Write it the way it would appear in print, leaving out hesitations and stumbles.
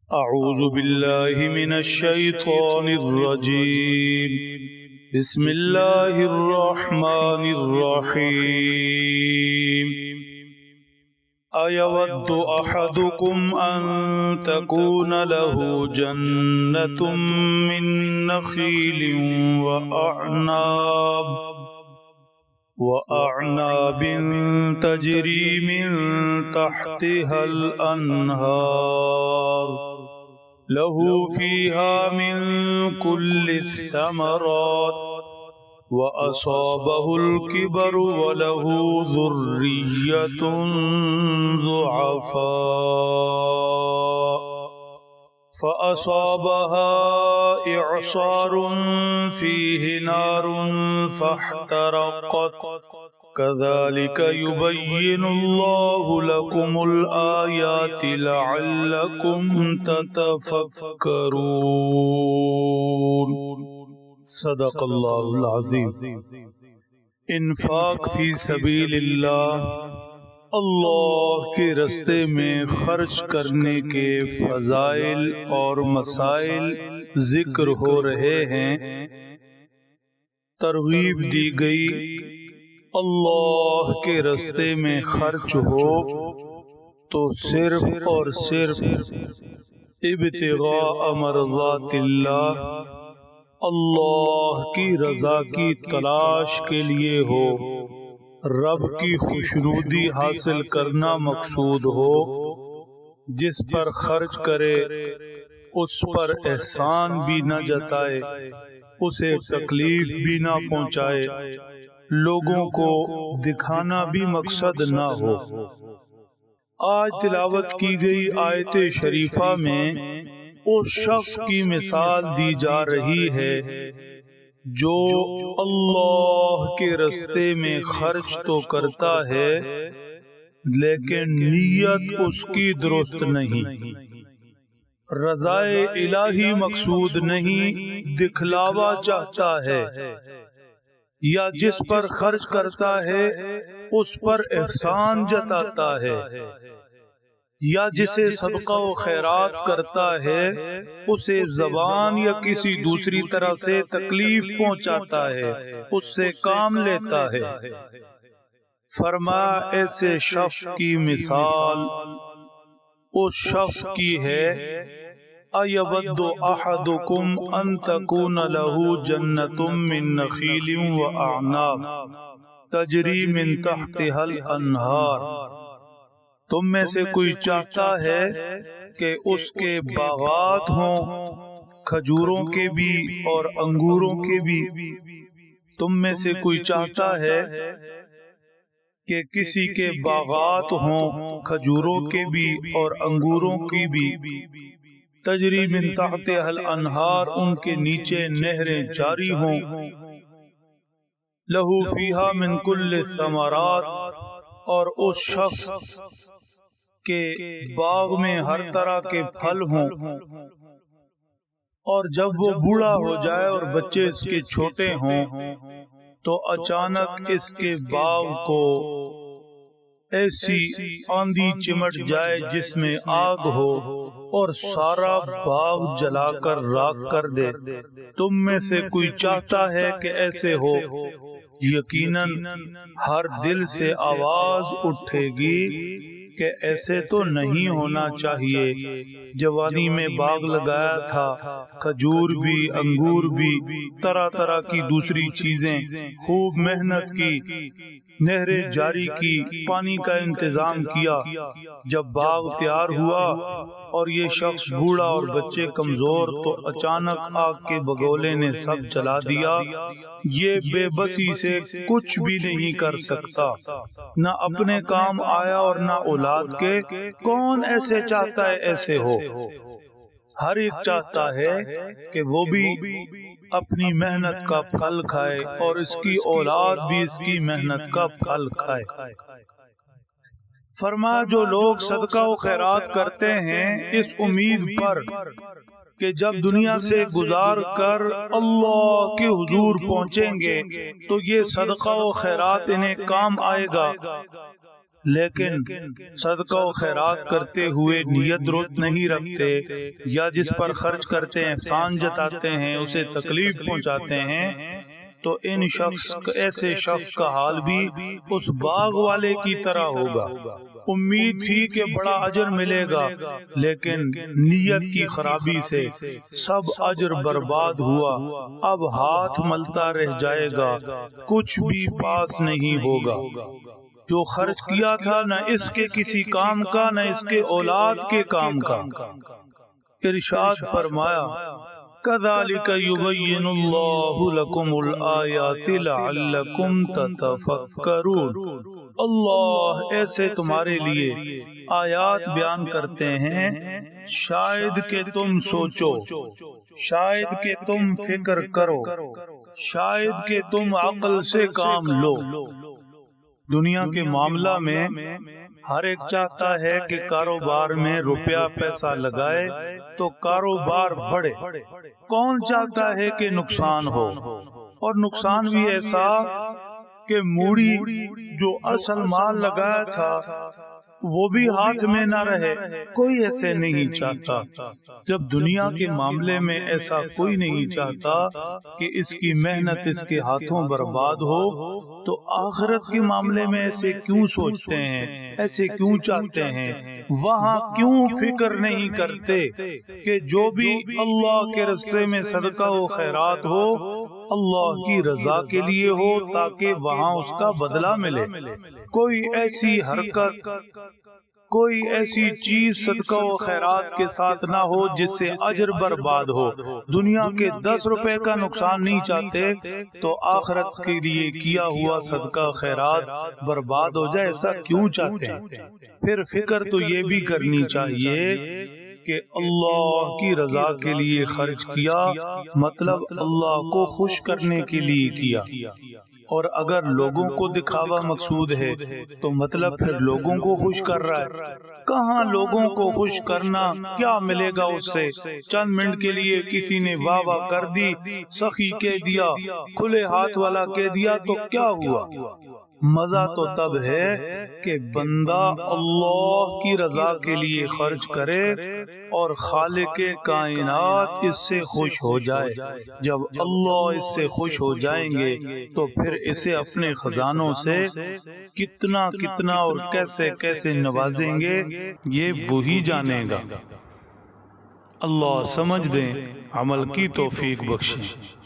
أعوذ بالله من الشيطان الرجيم. بسم الله الرحمن الرحيم. أيود أحدكم أن تكون له جنة من نخيل وأعناب تجري من تحتها الأنهار له فيها من كل الثمرات وأصابه الكبر وله ذرية ضعفاء فأصابها إعصار فيه نار فاحترقت كذلك يبين الله لكم الآيات لعلكم تتفكرون. صدق اللہ العظیم. انفاق فی سبیل اللہ، اللہ کے راستے میں خرچ کرنے کے فضائل اور مسائل ذکر ہو رہے ہیں. ترغیب دی گئی اللہ کے راستے میں خرچ ہو تو صرف اور صرف ابتغاء مرضات اللہ، اللہ کی رضا کی تلاش کے لیے ہو، رب کی خوشنودی حاصل کرنا مقصود ہو. جس پر خرچ کرے اس پر احسان بھی نہ جتائے، اسے تکلیف بھی نہ پہنچائے، لوگوں کو دکھانا بھی مقصد نہ ہو. آج تلاوت کی گئی آیت شریفہ میں اس شخص کی مثال دی جا رہی ہے جو اللہ کے راستے میں خرچ تو کرتا ہے لیکن نیت اس کی درست نہیں، رضائے الہی مقصود نہیں، دکھلاوا چاہتا ہے. یا جس پر خرچ کرتا ہے اس پر احسان جتاتا ہے، یا جسے صدقہ و خیرات کرتا ہے اسے زبان یا کسی دوسری طرح سے تکلیف پہنچاتا ہے، اس سے کام لیتا ہے. فرمایا ایسے شخص کی مثال اس شخص کی ہے اَيَوَدُّ أَحَدُكُمْ أَن تَكُونَ لَهُ جَنَّةٌ مِّن نَخِيلٍ وَأَعْنَابٍ تَجْرِي مِن تَحْتِهَا الْأَنْهَارُ. تم میں سے کوئی چاہتا ہے کہ اس کے باغات ہوں، کھجوروں کے بھی اور انگوروں کے بھی. تم میں سے کوئی چاہتا ہے کہ کسی کے باغات ہوں، کھجوروں کے بھی اور انگوروں کی بھی. تجری من تحتها الانہار، ان کے نیچے نہریں جاری ہوں. لہو فیہا من کل الثمرات، اور اس شخص کے باغ میں ہر طرح کے پھل ہوں. اور جب وہ بوڑھا ہو جائے اور بچے اس کے چھوٹے ہوں تو اچانک اس کے باغ کو ایسی آندھی چمٹ جائے جس میں آگ ہو اور سارا باغ جلا کر راکھ کر دے. تم میں سے کوئی چاہتا ہے کہ ایسے ہو؟ یقیناً ہر دل سے آواز اٹھے گی کہ ایسے تو نہیں ہونا چاہیے. جوانی میں باغ لگایا تھا، کھجور بھی، انگور بھی، طرح طرح کی دوسری چیزیں، خوب محنت کی، نہریں جاری کی، پانی کا انتظام کیا. جب باغ تیار ہوا اور یہ شخص بوڑھا اور بچے کمزور تو اچانک آگ کے بگولے نے سب جلا دیا. یہ بے بسی سے کچھ بھی نہیں کر سکتا، نہ اپنے کام آیا اور نہ اولاد کے. کون ایسے چاہتا ہے ایسے ہو؟ ہر ایک چاہتا ہے کہ وہ بھی اپنی محنت کا پھل کھائے اور اس کی اولاد بھی اس کی محنت کا پھل کھائے. فرمایا جو لوگ صدقہ و خیرات کرتے ہیں اس امید پر کہ جب دنیا سے گزار کر اللہ کے حضور پہنچیں گے تو یہ صدقہ و خیرات انہیں کام آئے گا، لیکن صدقہ و خیرات کرتے ہوئے نیت درست نہیں رکھتے یا جس پر خرچ کرتے ہیں احسان جتاتے ہیں، اسے تکلیف پہنچاتے ہیں، تو ایسے شخص کا حال بھی اس باغ والے کی طرح ہوگا۔ امید تھی کہ بڑا اجر ملے گا، لیکن نیت کی خرابی سے سب اجر برباد ہوا۔ اب ہاتھ ملتا رہ جائے گا، کچھ بھی پاس نہیں ہوگا۔ جو خرچ کیا تھا نہ اس کے کسی کام کا، نہ اس کے اولاد کے کام کا۔ ارشاد فرمایا كَذَلِكَ يُبَيِّنُ اللَّهُ لَكُمُ الْآيَاتِ لَعَلَّكُمْ تَتَفَكَّرُونَ۔ اللہ ایسے تمہارے لیے آیات بیان کرتے ہیں شاید کہ تم سوچو، شاید کہ تم فکر کرو، شاید کہ تم عقل سے کام لو۔ دنیا کے معاملہ میں ہر ایک چاہتا ہے کہ کاروبار میں روپیہ پیسہ لگائے تو کاروبار بڑھے۔ کون چاہتا ہے کہ نقصان ہو، اور نقصان بھی ایسا کہ موڑی جو اصل مال لگایا تھا وہ بھی ہاتھ میں نہ رہے۔ کوئی ایسے نہیں چاہتا۔ جب دنیا کے معاملے میں ایسا کوئی نہیں چاہتا کہ اس کی محنت اس کے ہاتھوں برباد ہو، تو آخرت کے معاملے میں ایسے کیوں سوچتے ہیں، ایسے کیوں چاہتے ہیں؟ وہاں کیوں فکر نہیں کرتے کہ جو بھی اللہ کے راستے میں صدقہ و خیرات ہو اللہ کی رضا کے لیے ہو، تاکہ وہاں اس کا بدلہ ملے۔ کوئی ایسی حرکت، کوئی ایسی چیز صدقہ و خیرات کے ساتھ نہ ہو جس سے اجر برباد ہو۔ دنیا کے 10 روپے کا نقصان نہیں چاہتے تو آخرت کے لیے کیا ہوا صدقہ خیرات برباد ہو جائے، ایسا کیوں چاہتے ہیں؟ پھر فکر تو یہ بھی کرنی چاہیے کہ اللہ کی رضا کے لیے خرچ کیا، مطلب اللہ کو خوش کرنے کے لیے کیا۔ اور اگر لوگوں کو دکھاوا مقصود ہے تو مطلب پھر لوگوں کو خوش کر رہا ہے۔ کہاں لوگوں کو خوش کرنا، کیا ملے گا اس سے؟ چند منٹ کے لیے کسی نے واہ واہ کر دی، سخی کہہ دیا، کھلے ہاتھ والا کہہ دیا تو کیا ہوا؟ مزہ تو تب ہے کہ بندہ اللہ کی رضا کے لیے خرچ کرے اور خالق کائنات اس سے خوش ہو جائے۔ جب اللہ اس سے خوش ہو جائیں گے تو پھر اسے اپنے خزانوں سے کتنا کتنا اور کیسے کیسے نوازیں گے یہ وہی جانے گا۔ اللہ سمجھ دیں، عمل کی توفیق بخشیں۔